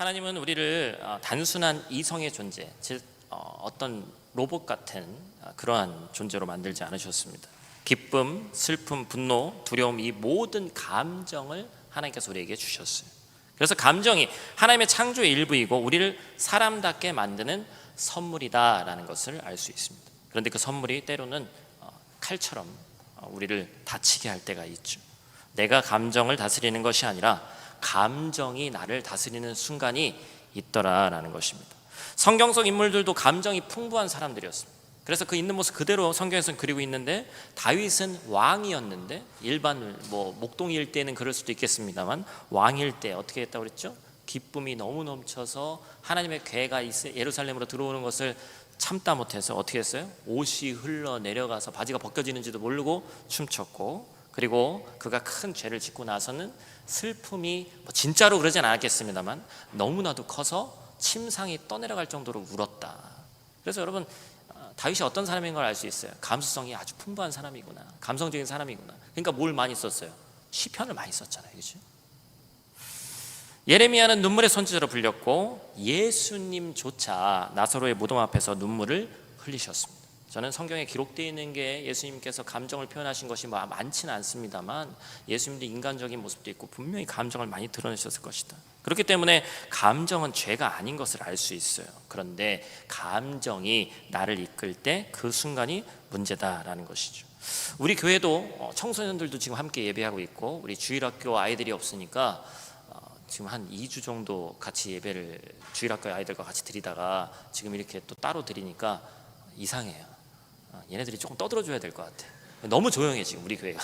하나님은 우리를 단순한 이성의 존재, 즉 어떤 로봇 같은 그러한 존재로 만들지 않으셨습니다. 기쁨, 슬픔, 분노, 두려움, 이 모든 감정을 하나님께서 우리에게 주셨어요. 그래서 감정이 하나님의 창조의 일부이고 우리를 사람답게 만드는 선물이다라는 것을 알 수 있습니다. 그런데 그 선물이 때로는 칼처럼 우리를 다치게 할 때가 있죠. 내가 감정을 다스리는 것이 아니라 감정이 나를 다스리는 순간이 있더라라는 것입니다. 성경 속 인물들도 감정이 풍부한 사람들이었습니다. 그래서 그 있는 모습 그대로 성경에서는 그리고 있는데, 다윗은 왕이었는데, 일반 목동일 때는 그럴 수도 있겠습니다만 왕일 때 어떻게 했다고 그랬죠? 기쁨이 너무 넘쳐서 하나님의 괴가 예루살렘으로 들어오는 것을 참다 못해서 어떻게 했어요? 옷이 흘러 내려가서 바지가 벗겨지는지도 모르고 춤췄고, 그리고 그가 큰 죄를 짓고 나서는 슬픔이 진짜로 그러진 않았겠습니다만 너무나도 커서 침상이 떠내려갈 정도로 울었다. 그래서 여러분, 다윗이 어떤 사람인 걸 알 수 있어요. 감수성이 아주 풍부한 사람이구나, 감성적인 사람이구나. 그러니까 뭘 많이 썼어요? 시편을 많이 썼잖아요, 그렇죠? 예레미야는 눈물의 선지자로 불렸고 예수님조차 나사로의 무덤 앞에서 눈물을 흘리셨습니다. 저는 성경에 기록되어 있는 게 예수님께서 감정을 표현하신 것이 많지는 않습니다만 예수님도 인간적인 모습도 있고 분명히 감정을 많이 드러내셨을 것이다. 그렇기 때문에 감정은 죄가 아닌 것을 알 수 있어요. 그런데 감정이 나를 이끌 때 그 순간이 문제다라는 것이죠. 우리 교회도 청소년들도 지금 함께 예배하고 있고, 우리 주일학교 아이들이 없으니까 지금 한 2주 정도 같이 예배를 주일학교 아이들과 같이 드리다가 지금 이렇게 또 따로 드리니까 이상해요. 얘네들이 조금 떠들어줘야 될 것 같아. 너무 조용해 지금 우리 교회가.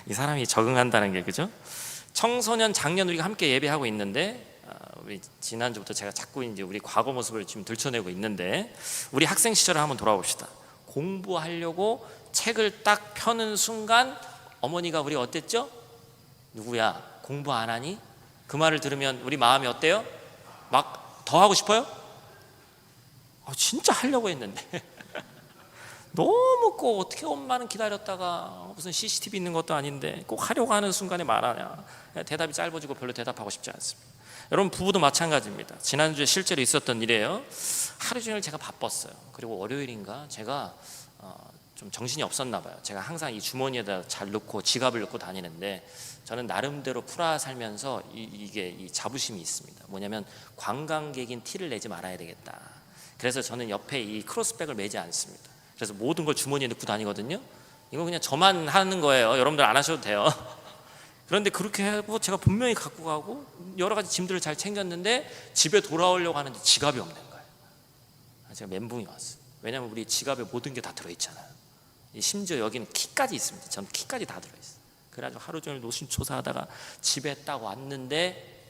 이 사람이 적응한다는 게, 그죠? 청소년, 장년 우리가 함께 예배하고 있는데, 우리 지난주부터 제가 자꾸 이제 우리 과거 모습을 지금 들춰내고 있는데, 우리 학생 시절을 한번 돌아봅시다. 공부하려고 책을 딱 펴는 순간 어머니가 우리 어땠죠? 누구야? 공부 안 하니? 그 말을 들으면 우리 마음이 어때요? 막 더 하고 싶어요? 진짜 하려고 했는데 너무 꼭 어떻게 엄마는 기다렸다가 무슨 CCTV 있는 것도 아닌데 꼭 하려고 하는 순간에 말하냐. 대답이 짧아지고 별로 대답하고 싶지 않습니다. 여러분, 부부도 마찬가지입니다. 지난주에 실제로 있었던 일이에요. 하루 종일 제가 바빴어요. 그리고 월요일인가 제가 좀 정신이 없었나 봐요. 제가 항상 이 주머니에다 잘 넣고 지갑을 넣고 다니는데, 저는 나름대로 풀어 살면서 이게 이 자부심이 있습니다. 뭐냐면 관광객인 티를 내지 말아야 되겠다. 그래서 저는 옆에 이 크로스백을 매지 않습니다. 그래서 모든 걸 주머니에 넣고 다니거든요. 이거 그냥 저만 하는 거예요. 여러분들 안 하셔도 돼요. 그런데 그렇게 하고 제가 분명히 갖고 가고 여러 가지 짐들을 잘 챙겼는데 집에 돌아오려고 하는데 지갑이 없는 거예요. 제가 멘붕이 왔어요. 왜냐하면 우리 지갑에 모든 게 다 들어있잖아요. 심지어 여기는 키까지 있습니다. 저는 키까지 다 들어있어요. 그래가지고 하루 종일 노심초사하다가 집에 딱 왔는데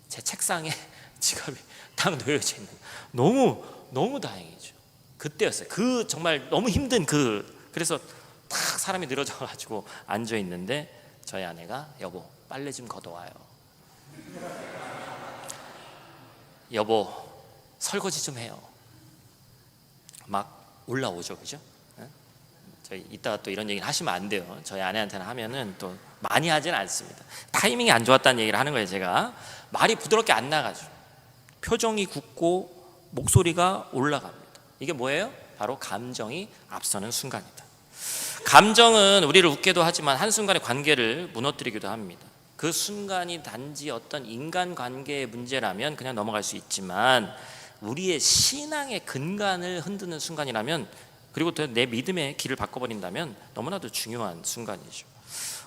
제 책상에 지갑이 딱 놓여져 있는 거예요. 너무 다행이죠. 그때였어요. 그 정말 너무 힘든 그래서 딱 사람이 늘어져 가지고 앉아 있는데 저희 아내가 여보 빨래 좀 걷어와요. 여보 설거지 좀 해요. 막 올라오죠, 그죠? 저희 이따가 또 이런 얘기는 하시면 안 돼요. 저희 아내한테는 하면은 또 많이 하지는 않습니다. 타이밍이 안 좋았다는 얘기를 하는 거예요. 제가 말이 부드럽게 안 나가죠. 표정이 굳고 목소리가 올라갑니다. 이게 뭐예요? 바로 감정이 앞서는 순간이다. 감정은 우리를 웃게도 하지만 한순간에 관계를 무너뜨리기도 합니다. 그 순간이 단지 어떤 인간관계의 문제라면 그냥 넘어갈 수 있지만, 우리의 신앙의 근간을 흔드는 순간이라면, 그리고 내 믿음의 길을 바꿔버린다면 너무나도 중요한 순간이죠.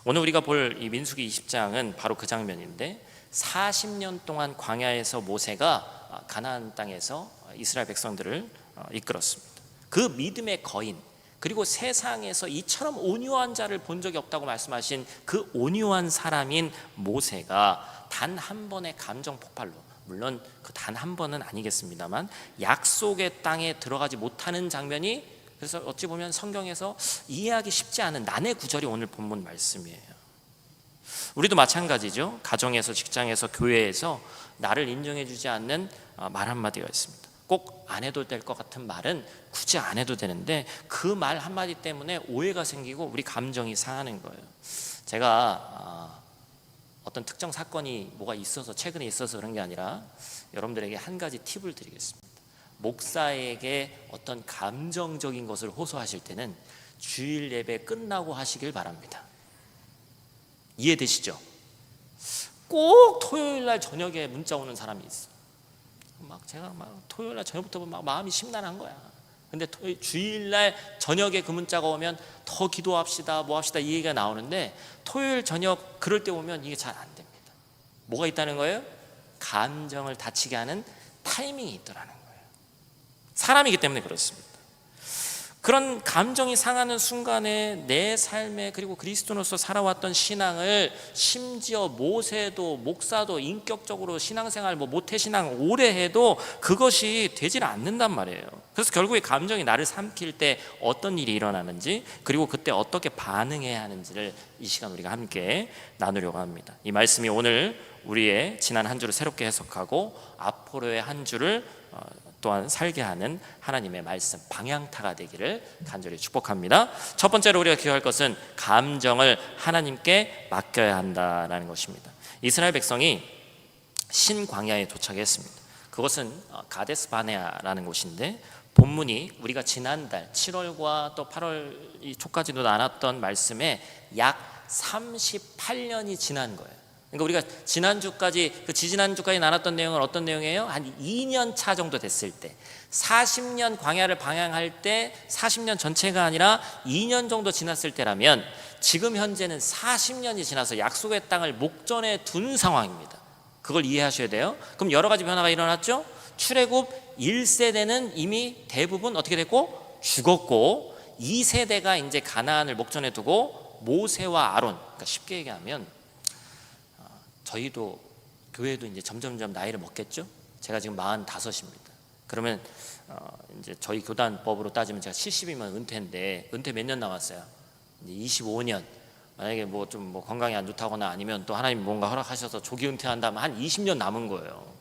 오늘 우리가 볼 이 민수기 20장은 바로 그 장면인데, 40년 동안 광야에서 모세가 가나안 땅에서 이스라엘 백성들을 이끌었습니다. 그 믿음의 거인, 그리고 세상에서 이처럼 온유한 자를 본 적이 없다고 말씀하신 그 온유한 사람인 모세가 단 한 번의 감정 폭발로, 물론 그 단 한 번은 아니겠습니다만 약속의 땅에 들어가지 못하는 장면이, 그래서 어찌 보면 성경에서 이해하기 쉽지 않은 난의 구절이 오늘 본문 말씀이에요. 우리도 마찬가지죠. 가정에서, 직장에서, 교회에서 나를 인정해 주지 않는 말 한마디가 있습니다. 꼭 안 해도 될 것 같은 말은 굳이 안 해도 되는데 그 말 한마디 때문에 오해가 생기고 우리 감정이 상하는 거예요. 제가 어떤 특정 사건이 뭐가 있어서 최근에 있어서 그런 게 아니라 여러분들에게 한 가지 팁을 드리겠습니다. 목사에게 어떤 감정적인 것을 호소하실 때는 주일 예배 끝나고 하시길 바랍니다. 이해되시죠? 꼭 토요일 날 저녁에 문자 오는 사람이 있어. 제가 토요일 날 저녁부터 막 마음이 심란한 거야. 근데 주일 날 저녁에 그 문자가 오면 더 기도합시다, 뭐 합시다 이 얘기가 나오는데 토요일 저녁 그럴 때 오면 이게 잘 안 됩니다. 뭐가 있다는 거예요? 감정을 다치게 하는 타이밍이 있더라는 거예요. 사람이기 때문에 그렇습니다. 그런 감정이 상하는 순간에 내 삶에 그리고 그리스도로서 살아왔던 신앙을 심지어 모세도 목사도 인격적으로 신앙생활 모태신앙 오래 해도 그것이 되질 않는단 말이에요. 그래서 결국에 감정이 나를 삼킬 때 어떤 일이 일어나는지 그리고 그때 어떻게 반응해야 하는지를 이 시간 우리가 함께 나누려고 합니다. 이 말씀이 오늘 우리의 지난 한 주를 새롭게 해석하고 앞으로의 한 주를 또한 살게 하는 하나님의 말씀 방향타가 되기를 간절히 축복합니다. 첫 번째로 우리가 기억할 것은 감정을 하나님께 맡겨야 한다라는 것입니다. 이스라엘 백성이 신광야에 도착했습니다. 그것은 가데스 바네아라는 곳인데 본문이 우리가 지난달 7월과 또 8월 초까지도 나눴던 말씀에 약 38년이 지난 거예요. 그러니까 우리가 지난주까지 지지난주까지 나눴던 내용은 어떤 내용이에요? 한 2년 차 정도 됐을 때 40년 광야를 방향할 때 40년 전체가 아니라 2년 정도 지났을 때라면 지금 현재는 40년이 지나서 약속의 땅을 목전에 둔 상황입니다. 그걸 이해하셔야 돼요. 그럼 여러 가지 변화가 일어났죠. 출애굽 1세대는 이미 대부분 어떻게 됐고 죽었고 2세대가 이제 가나안을 목전에 두고 모세와 아론, 그러니까 쉽게 얘기하면 저희도 교회도 이제 점점점 나이를 먹겠죠. 제가 지금 45입니다. 그러면 이제 저희 교단법으로 따지면 제가 70이면 은퇴인데 은퇴 몇 년 남았어요? 이제 25년. 만약에 좀 건강이 안 좋다거나 아니면 또 하나님 뭔가 허락하셔서 조기 은퇴한다면 한 20년 남은 거예요.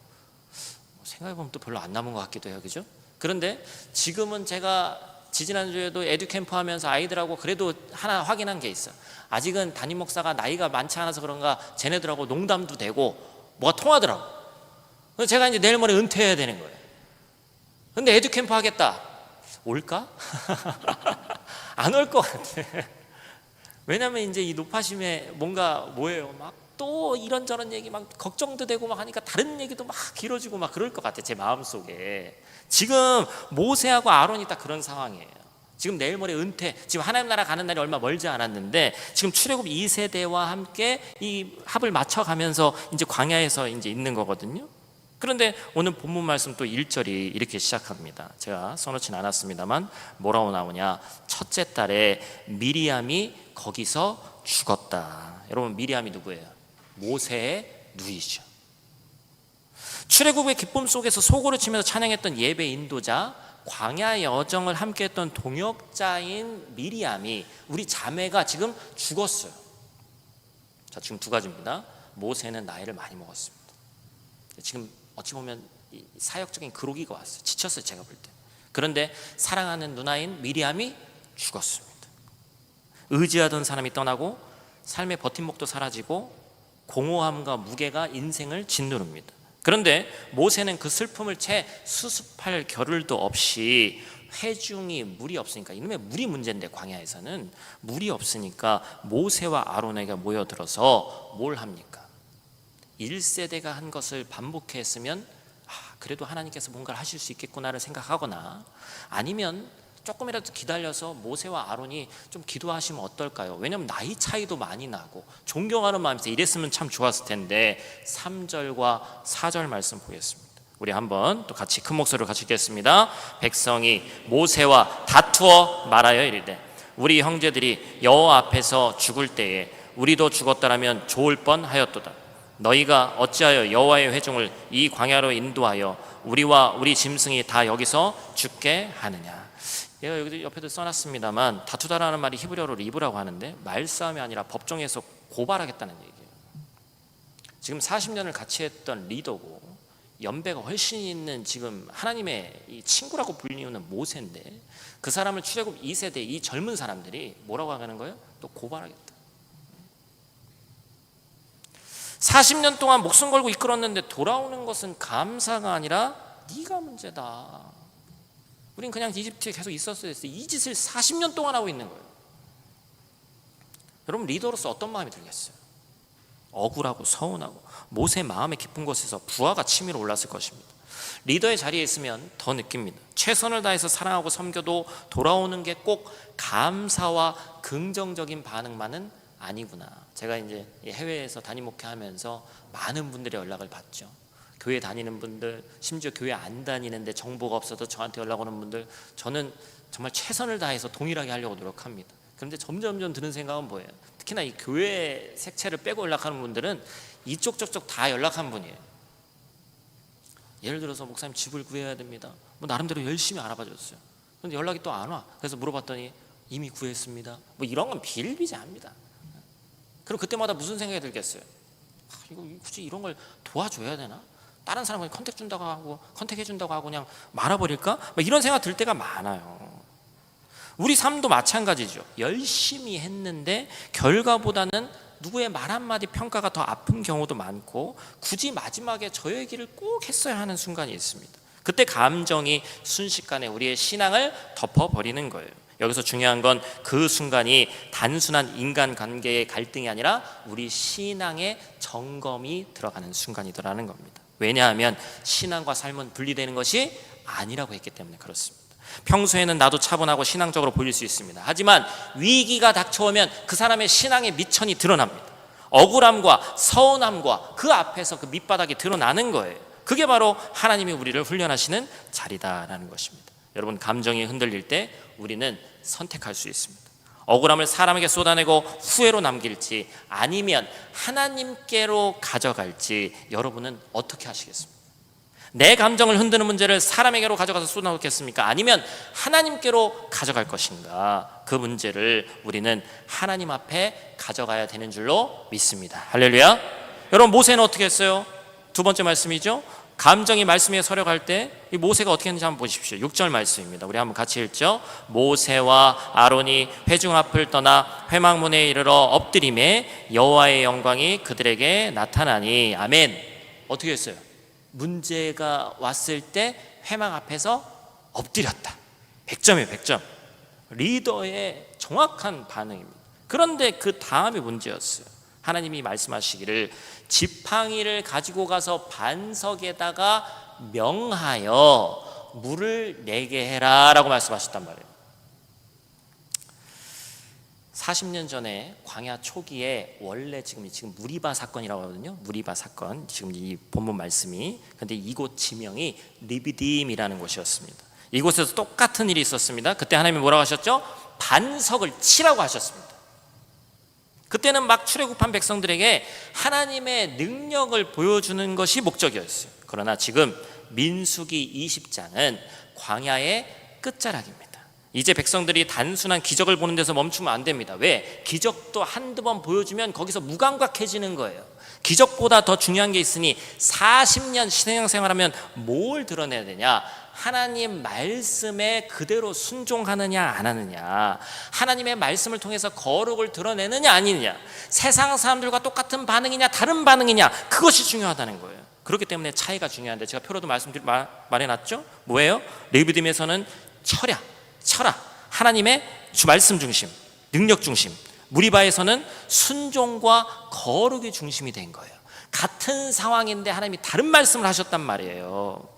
생각해보면 또 별로 안 남은 것 같기도 해요, 그죠? 그런데 지금은 제가 지지난주에도 에듀캠프 하면서 아이들하고 그래도 하나 확인한 게 있어요. 아직은 담임 목사가 나이가 많지 않아서 그런가 쟤네들하고 농담도 되고 뭐가 통하더라고. 그래서 제가 이제 내일 모레 은퇴해야 되는 거예요. 근데 에듀캠프 하겠다. 올까? 안 올 것 같아. 왜냐면 이제 이 높아심에 뭔가 뭐예요? 막 또 이런저런 얘기 막 걱정도 되고 막 하니까 다른 얘기도 막 길어지고 막 그럴 것 같아. 제 마음속에. 지금 모세하고 아론이 딱 그런 상황이에요. 지금 내일 모레 은퇴, 지금 하나님 나라 가는 날이 얼마 멀지 않았는데 지금 출애굽 2세대와 함께 이 합을 맞춰가면서 이제 광야에서 이제 있는 거거든요. 그런데 오늘 본문 말씀 또 1절이 이렇게 시작합니다. 제가 써놓진 않았습니다만 뭐라고 나오냐? 첫째 달에 미리암이 거기서 죽었다. 여러분 미리암이 누구예요? 모세의 누이죠. 출애굽의 기쁨 속에서 소고를 치면서 찬양했던 예배 인도자, 광야 여정을 함께했던 동역자인 미리암이 우리 자매가 지금 죽었어요. 자, 지금 두 가지입니다. 모세는 나이를 많이 먹었습니다. 지금 어찌 보면 사역적인 그로기가 왔어요. 지쳤어요, 제가 볼 때. 그런데 사랑하는 누나인 미리암이 죽었습니다. 의지하던 사람이 떠나고 삶의 버팀목도 사라지고 공허함과 무게가 인생을 짓누릅니다. 그런데 모세는 그 슬픔을 채 수습할 겨를도 없이 회중이 물이 없으니까, 이놈의 물이 문제인데 광야에서는 물이 없으니까 모세와 아론에게 모여들어서 뭘 합니까? 1세대가 한 것을 반복했으면 그래도 하나님께서 뭔가를 하실 수 있겠구나를 생각하거나 아니면 조금이라도 기다려서 모세와 아론이 좀 기도하시면 어떨까요? 왜냐하면 나이 차이도 많이 나고 존경하는 마음에서 이랬으면 참 좋았을 텐데 3절과 4절 말씀 보겠습니다. 우리 한번 또 같이 큰 목소리로 같이 읽겠습니다. 백성이 모세와 다투어 말하여 이르되 우리 형제들이 여호와 앞에서 죽을 때에 우리도 죽었더라면 좋을 뻔하였도다. 너희가 어찌하여 여호와의 회중을 이 광야로 인도하여 우리와 우리 짐승이 다 여기서 죽게 하느냐. 얘가 여기 옆에도 써놨습니다만 다투다라는 말이 히브리어로 리브라고 하는데 말싸움이 아니라 법정에서 고발하겠다는 얘기예요. 지금 40년을 같이 했던 리더고 연배가 훨씬 있는 지금 하나님의 이 친구라고 불리우는 모세인데 그 사람을 출애굽 2세대 이 젊은 사람들이 뭐라고 하는 거예요? 또 고발하겠다. 40년 동안 목숨 걸고 이끌었는데 돌아오는 것은 감사가 아니라 네가 문제다. 우린 그냥 이집트에 계속 있었어야 했어요. 이 짓을 40년 동안 하고 있는 거예요. 여러분, 리더로서 어떤 마음이 들겠어요? 억울하고 서운하고 모세 마음의 깊은 곳에서 부하가 치밀어 올랐을 것입니다. 리더의 자리에 있으면 더 느낍니다. 최선을 다해서 사랑하고 섬겨도 돌아오는 게 꼭 감사와 긍정적인 반응만은 아니구나. 제가 이제 해외에서 담임 목회하면서 많은 분들의 연락을 받죠. 교회 다니는 분들, 심지어 교회 안 다니는데 정보가 없어서 저한테 연락 오는 분들, 저는 정말 최선을 다해서 동일하게 하려고 노력합니다. 그런데 점점 드는 생각은 뭐예요? 특히나 이 교회 색채를 빼고 연락하는 분들은 이쪽 저쪽 다 연락한 분이에요. 예를 들어서 목사님 집을 구해야 됩니다. 뭐 나름대로 열심히 알아봐 줬어요. 그런데 연락이 또 안 와. 그래서 물어봤더니 이미 구했습니다. 뭐 이런 건 비일비재합니다. 그럼 그때마다 무슨 생각이 들겠어요? 이거 굳이 이런 걸 도와줘야 되나? 다른 사람을 컨택 준다고 하고 컨택해 준다고 하고 그냥 말아버릴까? 막 이런 생각 들 때가 많아요. 우리 삶도 마찬가지죠. 열심히 했는데 결과보다는 누구의 말 한마디 평가가 더 아픈 경우도 많고 굳이 마지막에 저 얘기를 꼭 했어야 하는 순간이 있습니다. 그때 감정이 순식간에 우리의 신앙을 덮어버리는 거예요. 여기서 중요한 건 그 순간이 단순한 인간관계의 갈등이 아니라 우리 신앙의 점검이 들어가는 순간이더라는 겁니다. 왜냐하면 신앙과 삶은 분리되는 것이 아니라고 했기 때문에 그렇습니다. 평소에는 나도 차분하고 신앙적으로 보일 수 있습니다. 하지만 위기가 닥쳐오면 그 사람의 신앙의 미천이 드러납니다. 억울함과 서운함과 그 앞에서 그 밑바닥이 드러나는 거예요. 그게 바로 하나님이 우리를 훈련하시는 자리다라는 것입니다. 여러분, 감정이 흔들릴 때 우리는 선택할 수 있습니다. 억울함을 사람에게 쏟아내고 후회로 남길지 아니면 하나님께로 가져갈지 여러분은 어떻게 하시겠습니까? 내 감정을 흔드는 문제를 사람에게로 가져가서 쏟아놓겠습니까? 아니면 하나님께로 가져갈 것인가? 그 문제를 우리는 하나님 앞에 가져가야 되는 줄로 믿습니다. 할렐루야. 여러분, 모세는 어떻게 했어요? 두 번째 말씀이죠. 감정이 말씀에 서려갈 때 이 모세가 어떻게 했는지 한번 보십시오. 6절 말씀입니다. 우리 한번 같이 읽죠. 모세와 아론이 회중 앞을 떠나 회막문에 이르러 엎드림에 여호와의 영광이 그들에게 나타나니. 아멘. 어떻게 했어요? 문제가 왔을 때 회막 앞에서 엎드렸다. 100점이에요. 100점. 리더의 정확한 반응입니다. 그런데 그 다음이 문제였어요. 하나님이 말씀하시기를 지팡이를 가지고 가서 반석에다가 명하여 물을 내게 해라 라고 말씀하셨단 말이에요. 40년 전에 광야 초기에 원래 지금 무리바 사건이라고 하거든요. 무리바 사건, 지금 이 본문 말씀이. 근데 이곳 지명이 리비딤이라는 곳이었습니다. 이곳에서 똑같은 일이 있었습니다. 그때 하나님이 뭐라고 하셨죠? 반석을 치라고 하셨습니다. 그때는 막 출애굽한 백성들에게 하나님의 능력을 보여주는 것이 목적이었어요. 그러나 지금 민수기 20장은 광야의 끝자락입니다. 이제 백성들이 단순한 기적을 보는 데서 멈추면 안 됩니다. 왜? 기적도 한두 번 보여주면 거기서 무감각해지는 거예요. 기적보다 더 중요한 게 있으니 40년 신앙생활하면 뭘 드러내야 되냐? 하나님 말씀에 그대로 순종하느냐 안 하느냐, 하나님의 말씀을 통해서 거룩을 드러내느냐 아니느냐, 세상 사람들과 똑같은 반응이냐 다른 반응이냐, 그것이 중요하다는 거예요. 그렇기 때문에 차이가 중요한데 제가 표로도 말해놨죠. 뭐예요? 리비딤에서는 철야, 하나님의 말씀 중심, 능력 중심. 무리바에서는 순종과 거룩이 중심이 된 거예요. 같은 상황인데 하나님이 다른 말씀을 하셨단 말이에요.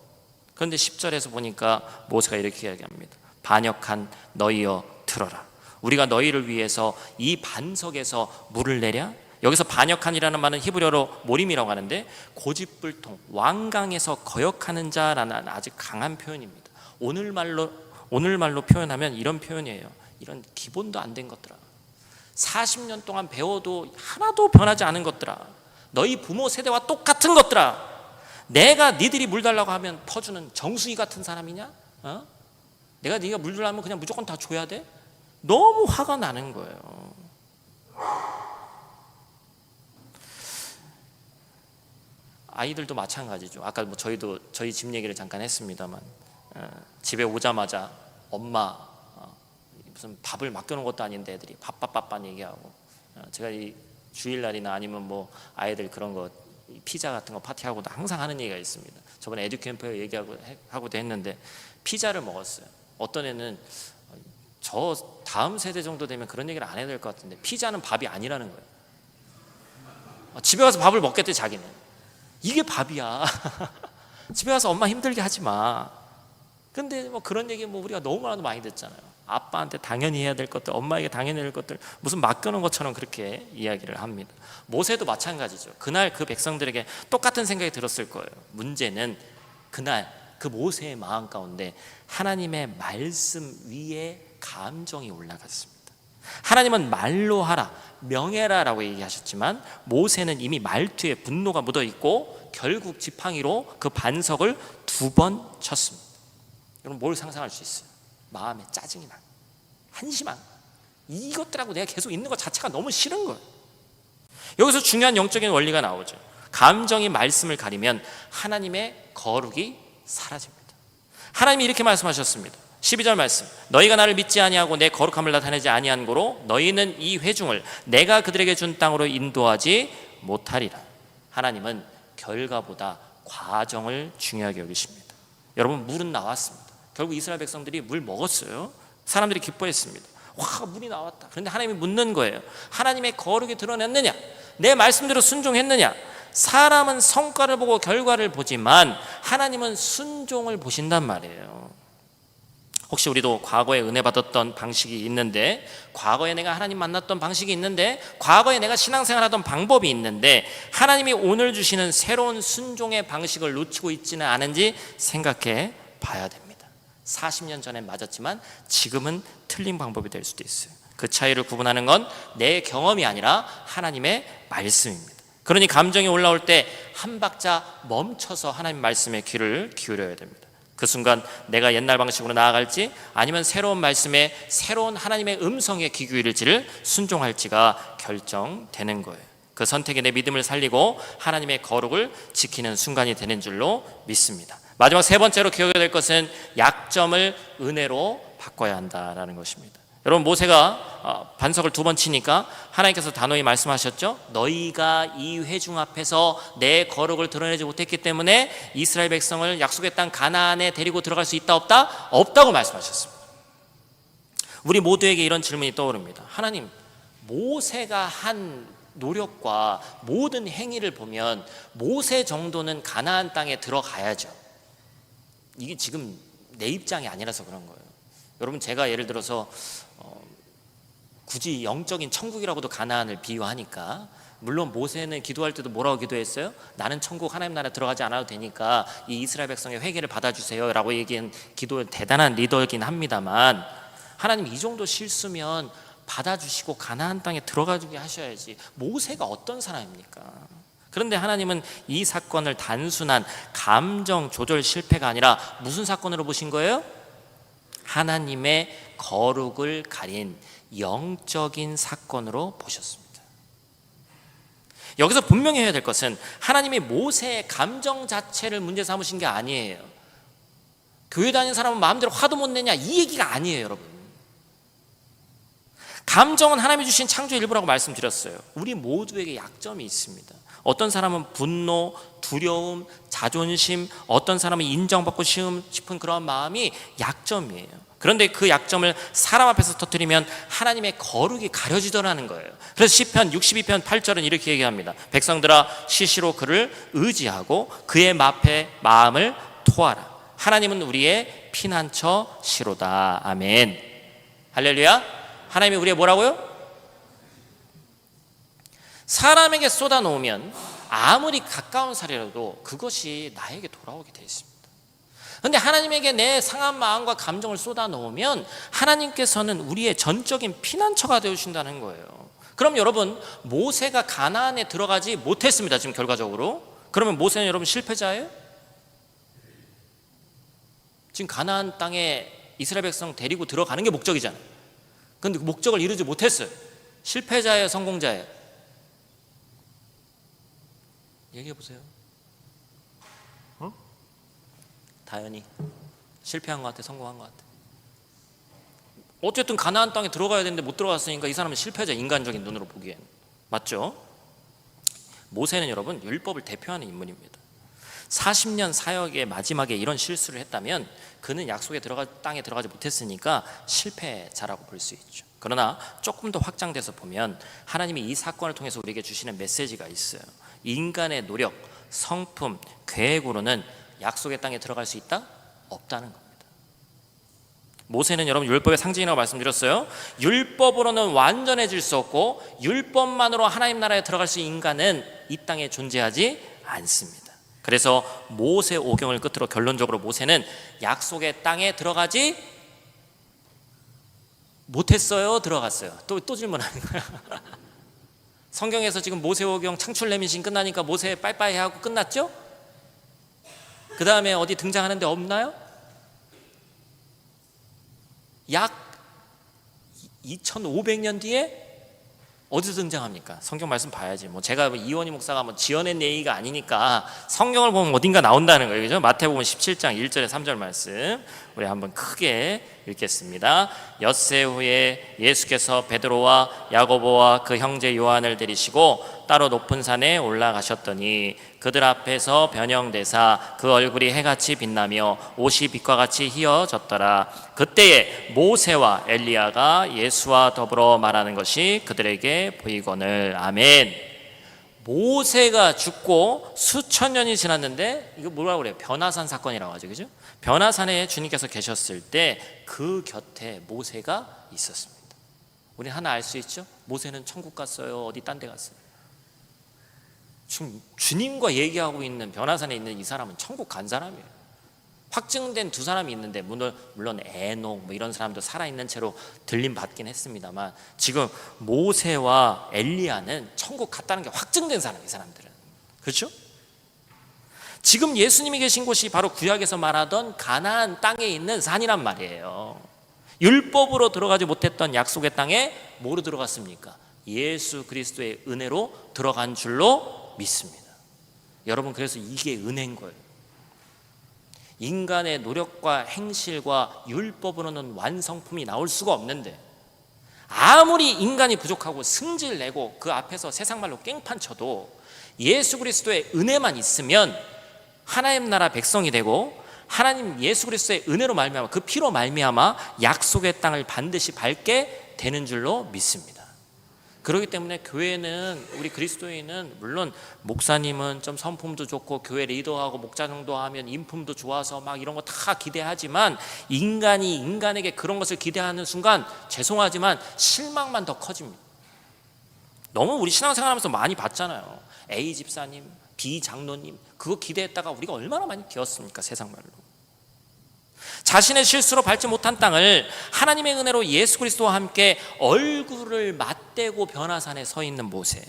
그런데 10절에서 보니까 모세가 이렇게 이야기합니다. 반역한 너희여 들어라. 우리가 너희를 위해서 이 반석에서 물을 내랴. 여기서 반역한이라는 말은 히브리어로 모림이라고 하는데 고집불통, 왕강에서 거역하는 자라는 아주 강한 표현입니다. 오늘말로 표현하면 이런 표현이에요. 이런 기본도 안 된 것들아, 40년 동안 배워도 하나도 변하지 않은 것들아, 너희 부모 세대와 똑같은 것들아, 내가 니들이 물 달라고 하면 퍼주는 정수기 같은 사람이냐? 내가 네가 물 달라면 그냥 무조건 다 줘야 돼? 너무 화가 나는 거예요. 아이들도 마찬가지죠. 아까 저희 집 얘기를 잠깐 했습니다만, 집에 오자마자 엄마 무슨 밥을 맡겨놓은 것도 아닌데 애들이 밥밥 얘기하고, 제가 이 주일날이나 아니면 뭐 아이들 그런 거 피자 같은 거 파티하고도 항상 하는 얘기가 있습니다. 저번에 에듀캠프에 얘기하고도 했는데 피자를 먹었어요. 어떤 애는 저 다음 세대 정도 되면 그런 얘기를 안 해야 될 것 같은데 피자는 밥이 아니라는 거예요. 집에 가서 밥을 먹겠대 자기는. 이게 밥이야. 집에 가서 엄마 힘들게 하지 마. 근데 뭐 그런 얘기 뭐 우리가 너무나도 많이 듣잖아요. 아빠한테 당연히 해야 될 것들, 엄마에게 당연히 해야 될 것들 무슨 맡겨놓은 것처럼 그렇게 이야기를 합니다. 모세도 마찬가지죠. 그날 그 백성들에게 똑같은 생각이 들었을 거예요. 문제는 그날 그 모세의 마음 가운데 하나님의 말씀 위에 감정이 올라갔습니다. 하나님은 말로 하라, 명해라라고 얘기하셨지만 모세는 이미 말투에 분노가 묻어있고 결국 지팡이로 그 반석을 2번 쳤습니다. 여러분 뭘 상상할 수 있어요? 마음에 짜증이 나, 한심한 이것들하고 내가 계속 있는 것 자체가 너무 싫은 거예요. 여기서 중요한 영적인 원리가 나오죠. 감정이 말씀을 가리면 하나님의 거룩이 사라집니다. 하나님이 이렇게 말씀하셨습니다. 12절 말씀, 너희가 나를 믿지 아니하고 내 거룩함을 나타내지 아니한 고로 너희는 이 회중을 내가 그들에게 준 땅으로 인도하지 못하리라. 하나님은 결과보다 과정을 중요하게 여기십니다. 여러분 물은 나왔습니다. 결국 이스라엘 백성들이 물 먹었어요. 사람들이 기뻐했습니다. 와, 물이 나왔다. 그런데 하나님이 묻는 거예요. 하나님의 거룩이 드러났느냐? 내 말씀대로 순종했느냐? 사람은 성과를 보고 결과를 보지만 하나님은 순종을 보신단 말이에요. 혹시 우리도 과거에 은혜 받았던 방식이 있는데, 과거에 내가 하나님 만났던 방식이 있는데, 과거에 내가 신앙생활하던 방법이 있는데 하나님이 오늘 주시는 새로운 순종의 방식을 놓치고 있지는 않은지 생각해 봐야 됩니다. 40년 전에 맞았지만 지금은 틀린 방법이 될 수도 있어요. 그 차이를 구분하는 건 내 경험이 아니라 하나님의 말씀입니다. 그러니 감정이 올라올 때 한 박자 멈춰서 하나님 말씀에 귀를 기울여야 됩니다. 그 순간 내가 옛날 방식으로 나아갈지 아니면 새로운 말씀에 새로운 하나님의 음성에 귀 기울일지를 순종할지가 결정되는 거예요. 그 선택이 내 믿음을 살리고 하나님의 거룩을 지키는 순간이 되는 줄로 믿습니다. 마지막 세 번째로 기억해야 될 것은 약점을 은혜로 바꿔야 한다라는 것입니다. 여러분 모세가 반석을 2번 치니까 하나님께서 단호히 말씀하셨죠. 너희가 이 회중 앞에서 내 거룩을 드러내지 못했기 때문에 이스라엘 백성을 약속의 땅 가나안에 데리고 들어갈 수 있다 없다? 없다고 말씀하셨습니다. 우리 모두에게 이런 질문이 떠오릅니다. 하나님, 모세가 한 노력과 모든 행위를 보면 모세 정도는 가나안 땅에 들어가야죠. 이게 지금 내 입장이 아니라서 그런 거예요. 여러분 제가 예를 들어서 굳이 영적인 천국이라고도 가나안을 비유하니까, 물론 모세는 기도할 때도 뭐라고 기도했어요? 나는 천국 하나님 나라 들어가지 않아도 되니까 이 이스라엘 백성의 회개를 받아주세요 라고 얘기한 기도, 대단한 리더이긴 합니다만, 하나님 이 정도 실수면 받아주시고 가나안 땅에 들어가주게 하셔야지. 모세가 어떤 사람입니까? 그런데 하나님은 이 사건을 단순한 감정 조절 실패가 아니라 무슨 사건으로 보신 거예요? 하나님의 거룩을 가린 영적인 사건으로 보셨습니다. 여기서 분명히 해야 될 것은 하나님이 모세의 감정 자체를 문제 삼으신 게 아니에요. 교회 다니는 사람은 마음대로 화도 못 내냐 이 얘기가 아니에요. 여러분, 감정은 하나님이 주신 창조의 일부라고 말씀드렸어요. 우리 모두에게 약점이 있습니다. 어떤 사람은 분노, 두려움, 자존심, 어떤 사람은 인정받고 싶은 그런 마음이 약점이에요. 그런데 그 약점을 사람 앞에서 터뜨리면 하나님의 거룩이 가려지더라는 거예요. 그래서 시편 62편 8절은 이렇게 얘기합니다. 백성들아 시시로 그를 의지하고 그의 마음을 토하라. 하나님은 우리의 피난처 시로다. 아멘. 할렐루야. 하나님이 우리의 뭐라고요? 사람에게 쏟아놓으면 아무리 가까운 사례라도 그것이 나에게 돌아오게 되어 있습니다. 그런데 하나님에게 내 상한 마음과 감정을 쏟아놓으면 하나님께서는 우리의 전적인 피난처가 되어주신다는 거예요. 그럼 여러분, 모세가 가나안에 들어가지 못했습니다. 지금 결과적으로. 그러면 모세는 여러분 실패자예요? 지금 가나안 땅에 이스라엘 백성 데리고 들어가는 게 목적이잖아요. 그런데 그 목적을 이루지 못했어요. 실패자예요, 성공자예요? 얘기해 보세요. 다현이 실패한 것 같아, 성공한 것 같아? 어쨌든 가나안 땅에 들어가야 되는데 못 들어갔으니까 이 사람은 실패자, 인간적인 눈으로 보기엔. 맞죠? 모세는 여러분 율법을 대표하는 인물입니다. 40년 사역의 마지막에 이런 실수를 했다면 그는 약속의 땅에 들어가지 못했으니까 실패자라고 볼 수 있죠. 그러나 조금 더 확장돼서 보면 하나님이 이 사건을 통해서 우리에게 주시는 메시지가 있어요. 인간의 노력, 성품, 계획으로는 약속의 땅에 들어갈 수 있다? 없다는 겁니다. 모세는 여러분 율법의 상징이라고 말씀드렸어요. 율법으로는 완전해질 수 없고 율법만으로 하나님 나라에 들어갈 수 있는 인간은 이 땅에 존재하지 않습니다. 그래서 모세 오경을 끝으로 결론적으로 모세는 약속의 땅에 들어가지 못했어요? 들어갔어요? 또 질문하는 거야. 성경에서 지금 모세 오경 창출 레미신 끝나니까 모세 빠이빠이 하고 끝났죠? 그 다음에 어디 등장하는 데 없나요? 약 2500년 뒤에 어디서 등장합니까? 성경 말씀 봐야지. 제가 이원희 목사가 지어낸 얘기가 아니니까 성경을 보면 어딘가 나온다는 거예요. 그죠? 마태복음 17장 1절에 3절 말씀 우리 한번 크게 읽겠습니다. 엿새 후에 예수께서 베드로와 야고보와 그 형제 요한을 데리시고 따로 높은 산에 올라가셨더니 그들 앞에서 변형되사 그 얼굴이 해같이 빛나며 옷이 빛과 같이 희어졌더라. 그때에 모세와 엘리야가 예수와 더불어 말하는 것이 그들에게 보이거늘. 아멘. 모세가 죽고 수천 년이 지났는데 이거 뭐라고 그래요? 변화산 사건이라고 하죠. 그죠? 변화산에 주님께서 계셨을 때 그 곁에 모세가 있었습니다. 우리 하나 알 수 있죠? 모세는 천국 갔어요? 어디 딴 데 갔어요? 지금 주님과 얘기하고 있는 변화산에 있는 이 사람은 천국 간 사람이에요. 확증된 두 사람이 있는데 물론 에녹 이런 사람도 살아있는 채로 들림 받긴 했습니다만 지금 모세와 엘리야는 천국 갔다는 게 확증된 사람이에요. 이 사람들은. 그렇죠? 지금 예수님이 계신 곳이 바로 구약에서 말하던 가나안 땅에 있는 산이란 말이에요. 율법으로 들어가지 못했던 약속의 땅에 뭐로 들어갔습니까? 예수 그리스도의 은혜로 들어간 줄로 믿습니다. 여러분, 그래서 이게 은혜인 거예요. 인간의 노력과 행실과 율법으로는 완성품이 나올 수가 없는데 아무리 인간이 부족하고 승질 내고 그 앞에서 세상 말로 깽판 쳐도 예수 그리스도의 은혜만 있으면 하나님 나라 백성이 되고 하나님 예수 그리스도의 은혜로 말미암아 그 피로 말미암아 약속의 땅을 반드시 밟게 되는 줄로 믿습니다. 그렇기 때문에 교회는 우리 그리스도인은 물론 목사님은 좀 성품도 좋고 교회 리더하고 목자 정도 하면 인품도 좋아서 막 이런 거 다 기대하지만 인간이 인간에게 그런 것을 기대하는 순간 죄송하지만 실망만 더 커집니다. 너무 우리 신앙생활하면서 많이 봤잖아요. A 집사님, B 장로님 그거 기대했다가 우리가 얼마나 많이 비었습니까? 세상 말로. 자신의 실수로 밟지 못한 땅을 하나님의 은혜로 예수 그리스도와 함께 얼굴을 맞대고 변화산에 서 있는 모세.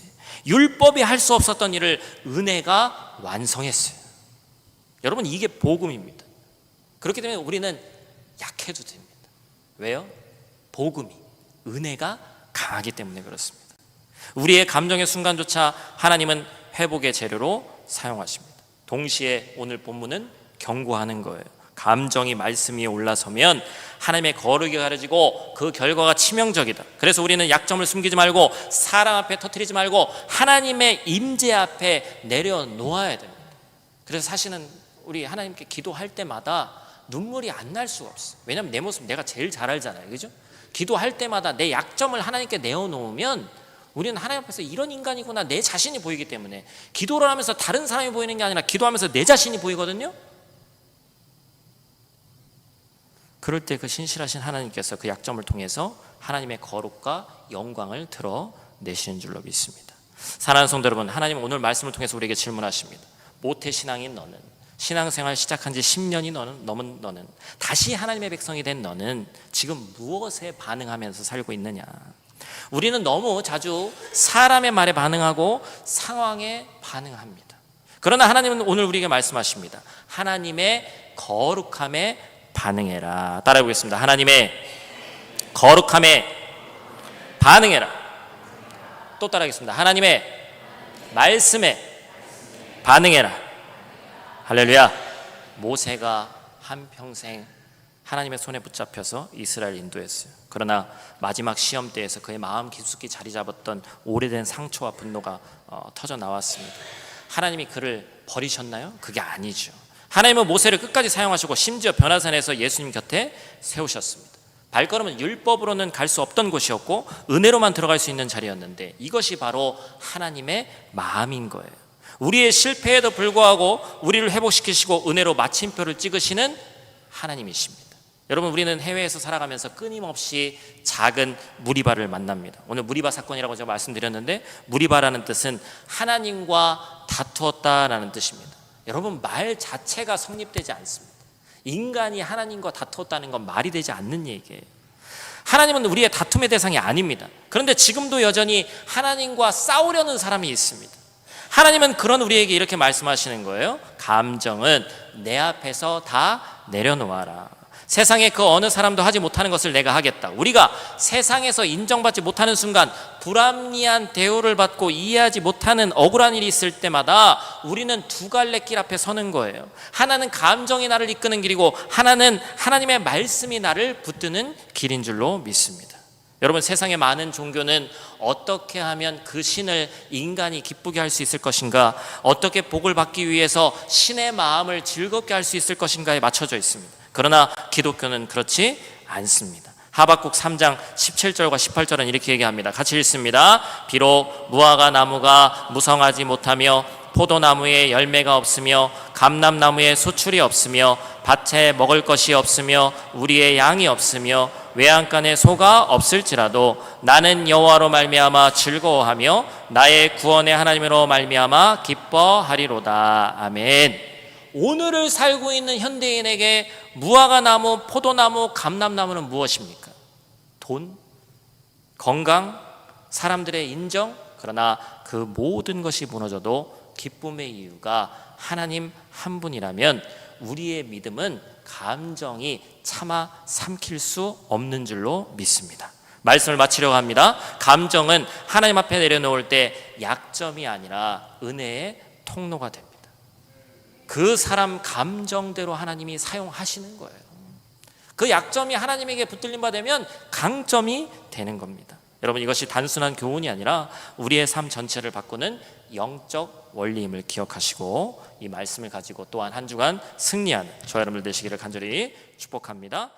율법이 할 수 없었던 일을 은혜가 완성했어요. 여러분, 이게 복음입니다. 그렇기 때문에 우리는 약해도 됩니다. 왜요? 복음이, 은혜가 강하기 때문에 그렇습니다. 우리의 감정의 순간조차 하나님은 회복의 재료로 사용하십니다. 동시에 오늘 본문은 경고하는 거예요. 감정이 말씀 위에 올라서면 하나님의 거룩이 가려지고 그 결과가 치명적이다. 그래서 우리는 약점을 숨기지 말고 사람 앞에 터뜨리지 말고 하나님의 임재 앞에 내려놓아야 됩니다. 그래서 사실은 우리 하나님께 기도할 때마다 눈물이 안 날 수가 없어요. 왜냐하면 내 모습 내가 제일 잘 알잖아요. 그죠? 기도할 때마다 내 약점을 하나님께 내어놓으면 우리는 하나님 앞에서 이런 인간이구나 내 자신이 보이기 때문에 기도를 하면서 다른 사람이 보이는 게 아니라 기도하면서 내 자신이 보이거든요. 그럴 때 그 신실하신 하나님께서 그 약점을 통해서 하나님의 거룩과 영광을 드러내시는 줄로 믿습니다. 사랑하는 성도 여러분, 하나님은 오늘 말씀을 통해서 우리에게 질문하십니다. 모태신앙인 너는, 신앙생활 시작한 지 10년이 넘은 너는, 다시 하나님의 백성이 된 너는 지금 무엇에 반응하면서 살고 있느냐? 우리는 너무 자주 사람의 말에 반응하고 상황에 반응합니다. 그러나 하나님은 오늘 우리에게 말씀하십니다. 하나님의 거룩함에 반응해라. 따라해 보겠습니다. 하나님의 거룩함에 반응해라. 또 따라하겠습니다. 하나님의 말씀에 반응해라. 할렐루야. 모세가 한평생 하나님의 손에 붙잡혀서 이스라엘 인도했어요. 그러나 마지막 시험 때에서 그의 마음 깊숙이 자리 잡았던 오래된 상처와 분노가 터져 나왔습니다. 하나님이 그를 버리셨나요? 그게 아니죠. 하나님은 모세를 끝까지 사용하시고 심지어 변화산에서 예수님 곁에 세우셨습니다. 발걸음은 율법으로는 갈 수 없던 곳이었고 은혜로만 들어갈 수 있는 자리였는데, 이것이 바로 하나님의 마음인 거예요. 우리의 실패에도 불구하고 우리를 회복시키시고 은혜로 마침표를 찍으시는 하나님이십니다. 여러분, 우리는 해외에서 살아가면서 끊임없이 작은 무리바를 만납니다. 오늘 무리바 사건이라고 제가 말씀드렸는데, 무리바라는 뜻은 하나님과 다투었다라는 뜻입니다. 여러분, 말 자체가 성립되지 않습니다. 인간이 하나님과 다투었다는 건 말이 되지 않는 얘기예요. 하나님은 우리의 다툼의 대상이 아닙니다. 그런데 지금도 여전히 하나님과 싸우려는 사람이 있습니다. 하나님은 그런 우리에게 이렇게 말씀하시는 거예요. 감정은 내 앞에서 다 내려놓아라. 세상에 그 어느 사람도 하지 못하는 것을 내가 하겠다. 우리가 세상에서 인정받지 못하는 순간, 불합리한 대우를 받고 이해하지 못하는 억울한 일이 있을 때마다 우리는 두 갈래 길 앞에 서는 거예요. 하나는 감정이 나를 이끄는 길이고, 하나는 하나님의 말씀이 나를 붙드는 길인 줄로 믿습니다. 여러분, 세상의 많은 종교는 어떻게 하면 그 신을 인간이 기쁘게 할 수 있을 것인가, 어떻게 복을 받기 위해서 신의 마음을 즐겁게 할 수 있을 것인가에 맞춰져 있습니다. 그러나 기독교는 그렇지 않습니다. 하박국 3장 17절과 18절은 이렇게 얘기합니다. 같이 읽습니다. 비록 무화과 나무가 무성하지 못하며 포도나무에 열매가 없으며 감람나무에 소출이 없으며 밭에 먹을 것이 없으며 우리의 양이 없으며 외양간에 소가 없을지라도 나는 여호와로 말미암아 즐거워하며 나의 구원의 하나님으로 말미암아 기뻐하리로다. 아멘. 오늘을 살고 있는 현대인에게 무화과 나무, 포도나무, 감람나무는 무엇입니까? 돈, 건강, 사람들의 인정. 그러나 그 모든 것이 무너져도 기쁨의 이유가 하나님 한 분이라면 우리의 믿음은 감정이 차마 삼킬 수 없는 줄로 믿습니다. 말씀을 마치려고 합니다. 감정은 하나님 앞에 내려놓을 때 약점이 아니라 은혜의 통로가 됩니다. 그 사람 감정대로 하나님이 사용하시는 거예요. 그 약점이 하나님에게 붙들림 받으면 강점이 되는 겁니다. 여러분, 이것이 단순한 교훈이 아니라 우리의 삶 전체를 바꾸는 영적 원리임을 기억하시고 이 말씀을 가지고 또한 한 주간 승리하는 저와 여러분들 되시기를 간절히 축복합니다.